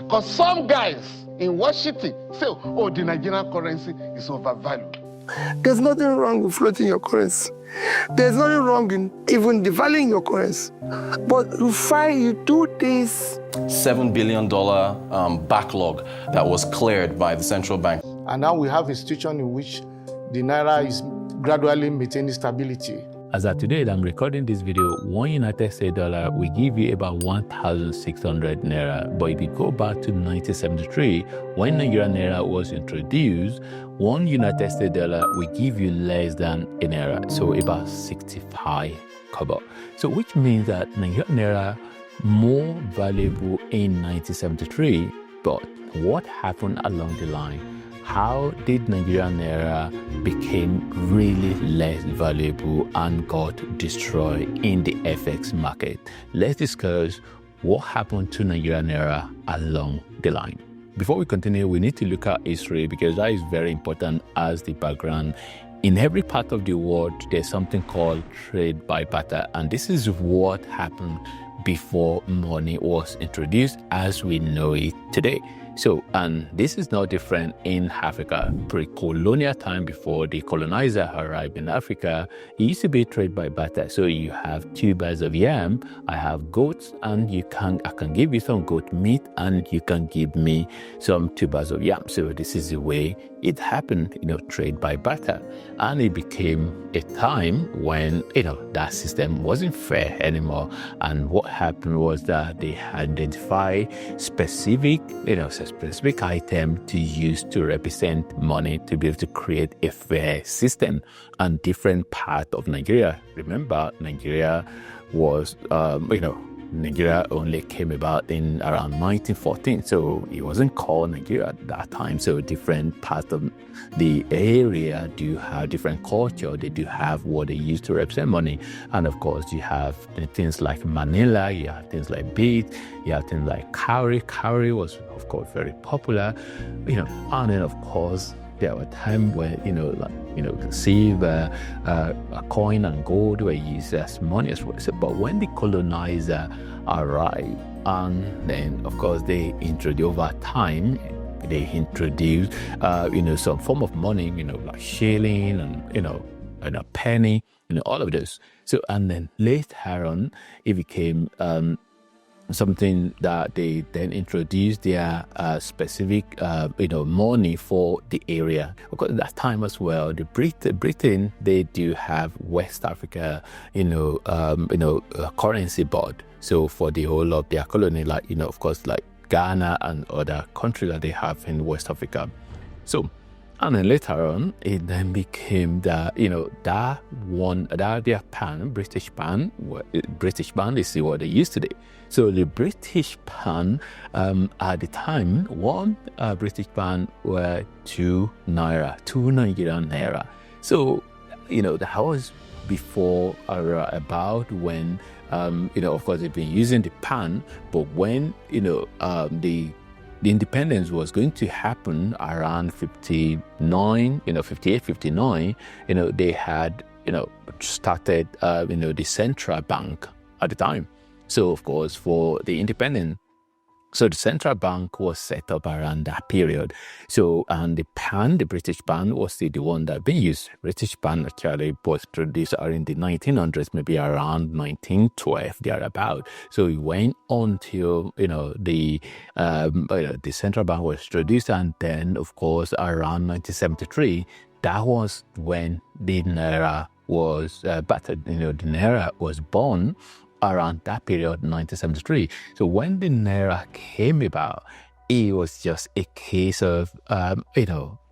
Because some guys in Washington say, oh, the Nigerian currency is overvalued. There's nothing wrong with floating your currency. There's nothing wrong in even devaluing your currency. But you do this. $7 billion backlog that was cleared by the central bank. And now we have a situation in which the Naira is gradually maintaining stability. As of today, I'm recording this video, one United States dollar will give you about 1,600 Naira. But if you go back to 1973, when Nigerian Naira was introduced, one United States dollar will give you less than a Naira, so about 65 kobo. So which means that Nigerian Naira more valuable in 1973, but what happened along the line? How did Nigerian Naira became really less valuable and got destroyed in the FX market? Let's discuss what happened to Nigerian Naira along the line. Before we continue, we need to look at history because that is very important as the background. In every part of the world, there's something called trade by barter, and this is what happened before money was introduced as we know it today. So, and this is no different in Africa. Pre-colonial time, before the colonizer arrived in Africa, it used to be trade by barter. So you have 2 bags of yam, I have goats, and I can give you some goat meat, and you can give me some 2 bags of yam. So this is the way it happened, trade by barter. And it became a time when, that system wasn't fair anymore. And what happened was that they identified specific item to use to represent money to be able to create a fair system. And different part of Nigeria, remember, Nigeria was, Nigeria only came about in around 1914, so it wasn't called Nigeria at that time. So different parts of the area do have different culture. They do have what they use to represent money. And of course, you have things like Manila, you have things like beads, you have things like cowrie. Cowrie was, of course, very popular, and then, of course, there were times where, silver, a coin and gold were used as money as well. But when the colonizer arrived, and then, of course, they introduced, over time, they introduced, some form of money, like shilling and a penny, all of this. So, and then later on, it became something that they then introduced their specific, money for the area. Of course, at that time as well, the Britain, they do have West Africa, currency board. So for the whole of their colony, like, of course, like Ghana and other countries that they have in West Africa. So, and then later on, it then became that, their pound, British pound is what they use today. So the British pound, at the time, one British pound were 2 Naira, 2 Nigerian Naira. So, that was before or about when, of course, they've been using the pound, but when, the independence was going to happen around 59, 58, 59, they had, started, the central bank at the time. So, of course, for the independence, so the central bank was set up around that period. So, and the pound, the British pound, was still the one that being used. British pound actually was produced in the 1900s, maybe around 1912, thereabout. So it went on till, the central bank was introduced. And then, of course, around 1973, that was when the Naira was battered. The Naira was born around that period, 1973. So when the Naira came about, it was just a case of,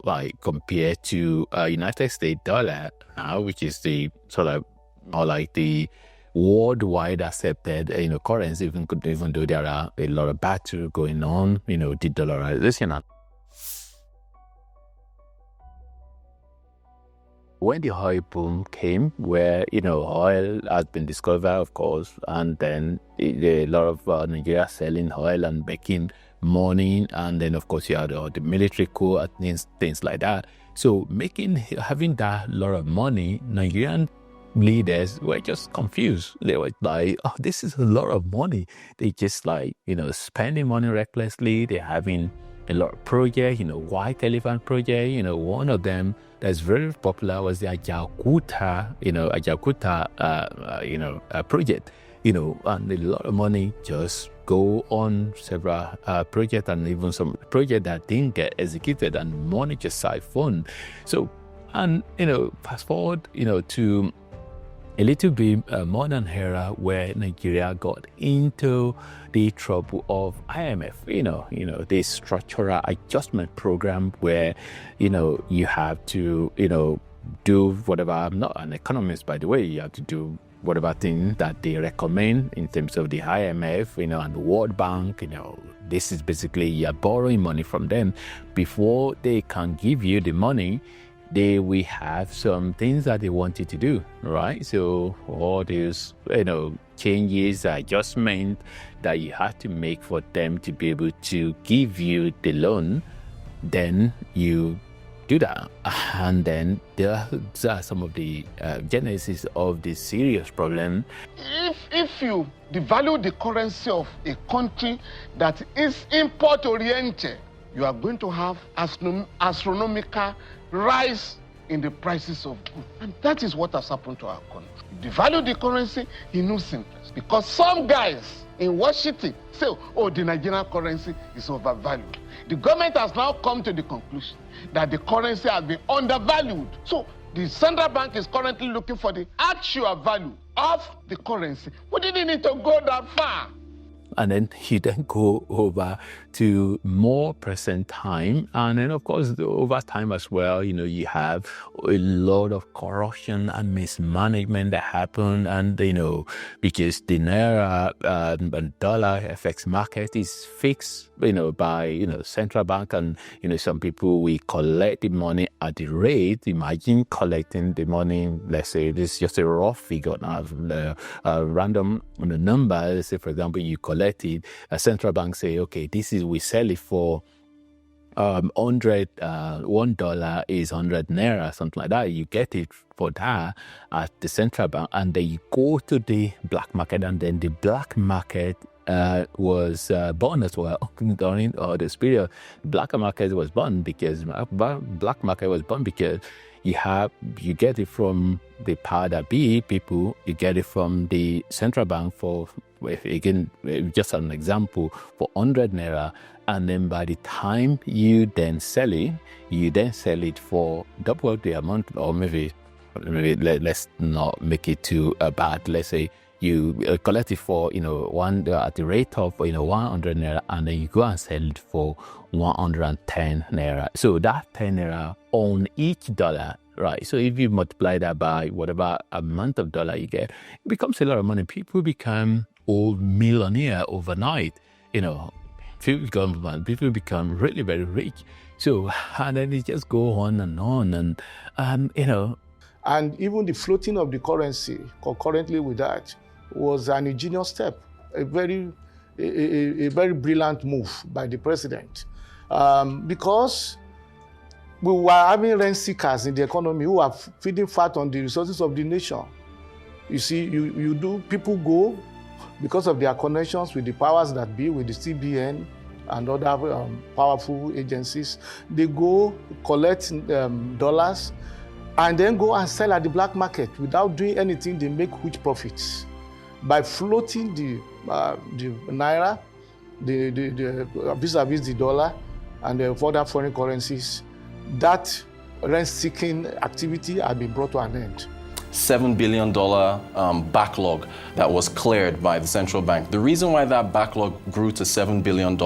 like compared to United States dollar now, which is the sort of more like the worldwide accepted, currency, even though there are a lot of battle going on, de-dollarization. When the oil boom came, where, oil has been discovered, of course, and then a lot of Nigeria selling oil and making money, and then, of course, you had the military coup and things like that. So having that lot of money, Nigerian leaders were just confused. They were like, oh, this is a lot of money. They just like, spending money recklessly. They're having a lot of projects, white elephant project. One of them that's very popular was the Ajaokuta project, and a lot of money just go on several projects, and even some projects that didn't get executed, and money just siphoned. So, and, fast forward, to a little bit modern era where Nigeria got into the trouble of IMF, the structural adjustment program where, you have to, do whatever. I'm not an economist, by the way. You have to do whatever thing that they recommend in terms of the IMF, and the World Bank. This is basically you're borrowing money from them. Before they can give you the money, they will have some things that they want you to do, right? So all these, changes, adjustment that you have to make for them to be able to give you the loan, then you do that. And then there are some of the genesis of this serious problem. If you devalue the currency of a country that is import-oriented, you are going to have astronomical rise in the prices of goods. And that is what has happened to our country. You devalue the currency in no simplest. Because some guys in Washington say, oh, the Nigerian currency is overvalued. The government has now come to the conclusion that the currency has been undervalued. So the central bank is currently looking for the actual value of the currency. We didn't need to go that far. And then you then go over to more present time. And then, of course, over time as well, you have a lot of corruption and mismanagement that happen. And, because the Naira and dollar FX market is fixed, by, central bank. And, some people, we collect the money at the rate. Imagine collecting the money, let's say, this is just a rough figure, not a random number. Let's say, for example, you collect it, a central bank say, okay, we sell it for $100 is 100 Naira, something like that. You get it for that at the central bank, and then you go to the black market, and then the black market was born as well during this period. Black market was born because you get it from the powder B people, you get it from the central bank for, again, just an example, for 100 Naira. And then by the time you then sell it for double the amount, or maybe let's not make it too bad. Let's say you collect it for, at the rate of, 100 Naira, and then you go and sell it for 110 Naira. So that 10 Naira on each dollar, right? So if you multiply that by whatever amount of dollar you get, it becomes a lot of money. People become old millionaire overnight, People become really, very rich. So, and then it just go on, and And even the floating of the currency concurrently with that was an ingenious step, a very brilliant move by the president. Because we were having rent seekers in the economy who are feeding fat on the resources of the nation. You see, people go because of their connections with the powers that be, with the CBN and other powerful agencies. They go collect dollars and then go and sell at the black market. Without doing anything, they make huge profits. By floating the Naira, vis-a-vis the dollar and the other foreign currencies, that rent-seeking activity has been brought to an end. $7 billion backlog that was cleared by the central bank. The reason why that backlog grew to $7 billion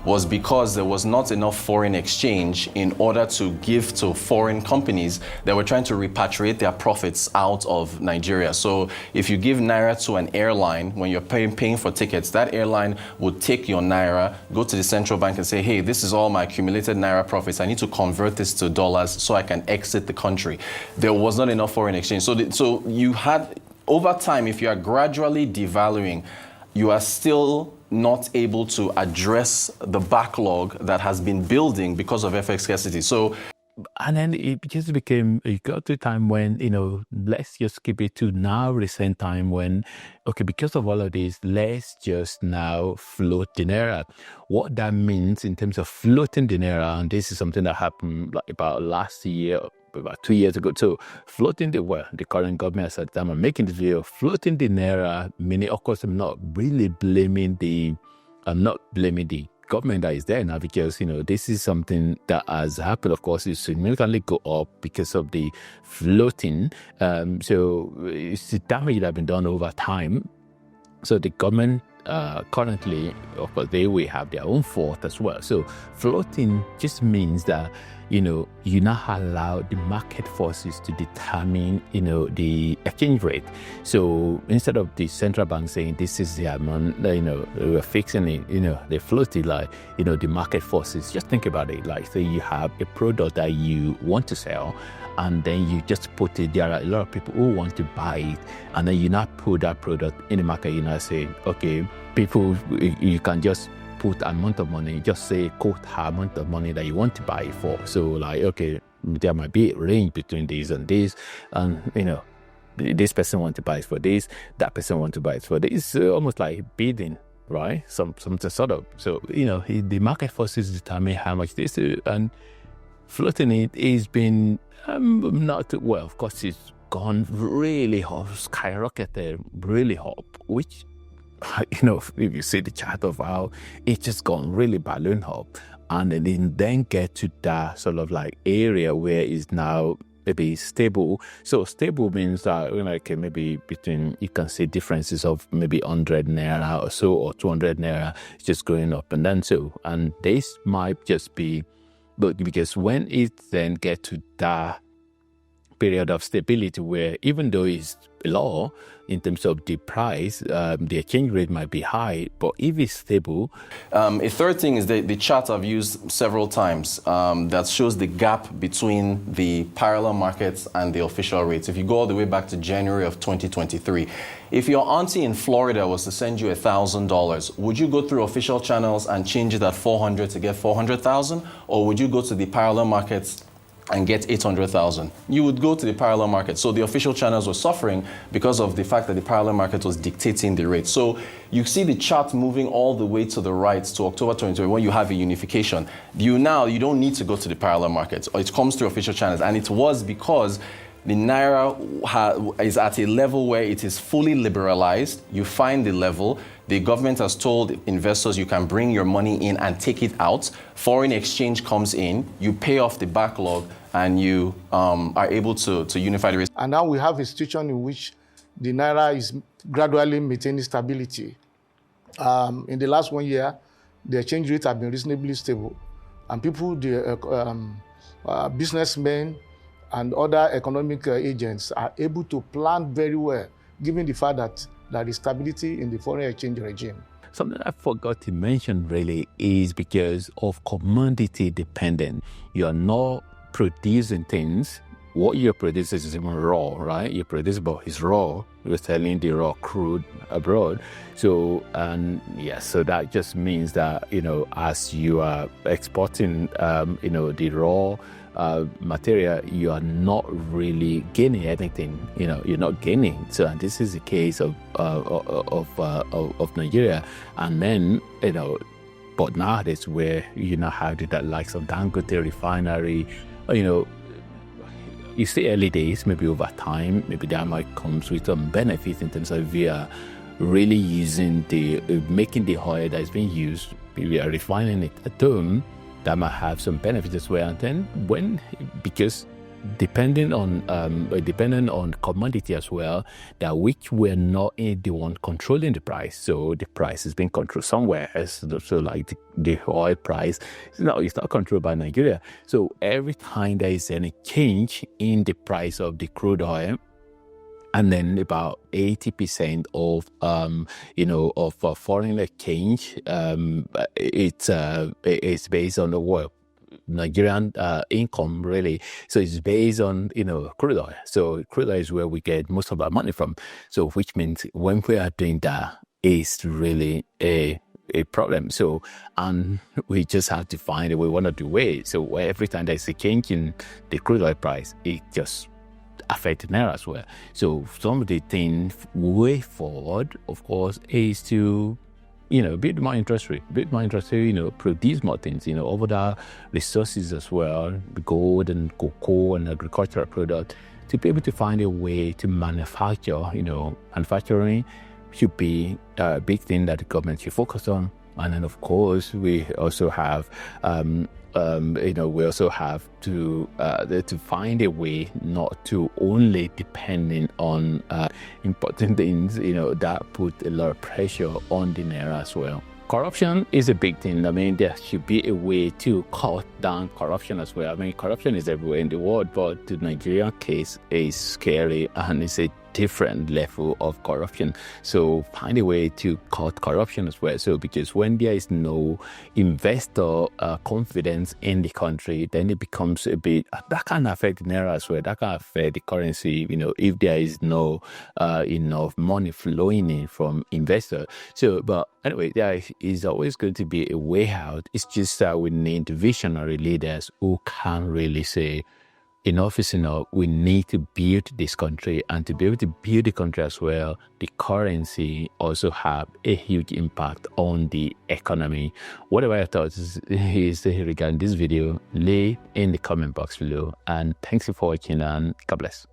was because there was not enough foreign exchange in order to give to foreign companies that were trying to repatriate their profits out of Nigeria. So if you give Naira to an airline, when you're paying for tickets, that airline would take your Naira, go to the central bank and say, hey, this is all my accumulated Naira profits. I need to convert this to dollars so I can exit the country. There was not enough foreign exchange. So you had, over time, if you are gradually devaluing, you are still not able to address the backlog that has been building because of FX scarcity. So and then it just became, it got to a time when, let's just keep it to now recent time when, okay, because of all of this, let's just now float the Naira. What that means in terms of floating the Naira, and this is something that happened like about last year, about 2 years ago. So floating the current government at the time I'm making this video, floating the Naira, meaning, of course, I'm not blaming the government that is there now, because this is something that has happened. Of course, it significantly go up because of the floating. So it's the damage that has been done over time. So the government currently, of course, they will have their own fault as well. So floating just means that you now allow the market forces to determine the exchange rate. So instead of the central bank saying this is the amount, we're fixing it, they float it like the market forces. Just think about it, like say you have a product that you want to sell, and then you just put it, there are a lot of people who want to buy it, and then you not put that product in the market. You now say, okay, people, you can just put amount of money, just say quote amount of money that you want to buy it for. So like, okay, there might be a range between this and this, and this person wants to buy it for this, that person wants to buy it for this. Almost like bidding, right? Some sort of. So the market forces determine how much this is, and floating it has been not well. Of course, it's gone really up, skyrocketed really up, which if you see the chart of how it's just gone really balloon up, and then get to that sort of like area where it's now maybe stable. So stable means that maybe between, you can see differences of maybe 100 Naira or so, or 200 Naira, it's just going up and then so. And this might just be, but because when it then get to that period of stability where even though it's low in terms of the price, the exchange rate might be high, but if it's stable. A third thing is the chart I've used several times that shows the gap between the parallel markets and the official rates. If you go all the way back to January of 2023, if your auntie in Florida was to send you $1,000, would you go through official channels and change it at 400 to get 400,000, or would you go to the parallel markets and get 800,000? You would go to the parallel market. So the official channels were suffering because of the fact that the parallel market was dictating the rate. So you see the chart moving all the way to the right to October 2020 when you have a unification. You don't need to go to the parallel markets, or it comes through official channels. And it was because the Naira is at a level where it is fully liberalized. You find the level. The government has told investors you can bring your money in and take it out. Foreign exchange comes in, you pay off the backlog, and you are able to unify the risk. And now we have a situation in which the Naira is gradually maintaining stability. In the last 1 year, the exchange rate has been reasonably stable. And people, businessmen, and other economic agents are able to plan very well, given the fact that there is stability in the foreign exchange regime. Something I forgot to mention really is because of commodity dependent. You are not producing things. What you're producing is even raw, right? You produce, but it's raw. You're selling the raw crude abroad. So, so that just means that, as you are exporting, the raw material, you are not really gaining anything. You're not gaining. So, and this is the case of Nigeria. And then, but nowadays where have that likes of Dangote refinery, you see early days, maybe over time, maybe that might come with some benefits in terms of we are really using making the oil that is being used, we are refining it at home, that might have some benefits as well. And then because depending on commodity as well, that which we're not the one controlling the price. So the price is being controlled somewhere else. So like the oil price, it's not controlled by Nigeria. So every time there is any change in the price of the crude oil, and then about 80% of foreign exchange, it's based on the world. Nigerian income really, so it's based on crude oil. So crude oil is where we get most of our money from. So which means when we are doing that, it's really a problem. So, and we just have to find a way, one of the ways. So every time there's a change in the crude oil price, it just affects Naira as well. So some of the things way forward, of course, is to build more industry, produce more things, other resources as well, gold and cocoa and agricultural product, to be able to find a way to manufacture. Manufacturing should be a big thing that the government should focus on. And then, of course, we also have, to find a way not to only depending on important things, that put a lot of pressure on the Naira as well. Corruption is a big thing. I mean, there should be a way to cut down corruption as well. I mean, corruption is everywhere in the world, but the Nigerian case is scary and it's a different level of corruption. So find a way to cut corruption as well. So because when there is no investor confidence in the country, then it becomes a bit, that can affect the Naira as well. That can affect the currency, if there is no enough money flowing in from investors. So, but anyway, there is always going to be a way out. It's just that we need visionary leaders who can really say, enough is enough. We need to build this country, and to be able to build the country as well, the currency also have a huge impact on the economy. Whatever your thoughts is regarding this video, leave in the comment box below. And thanks for watching, and God bless.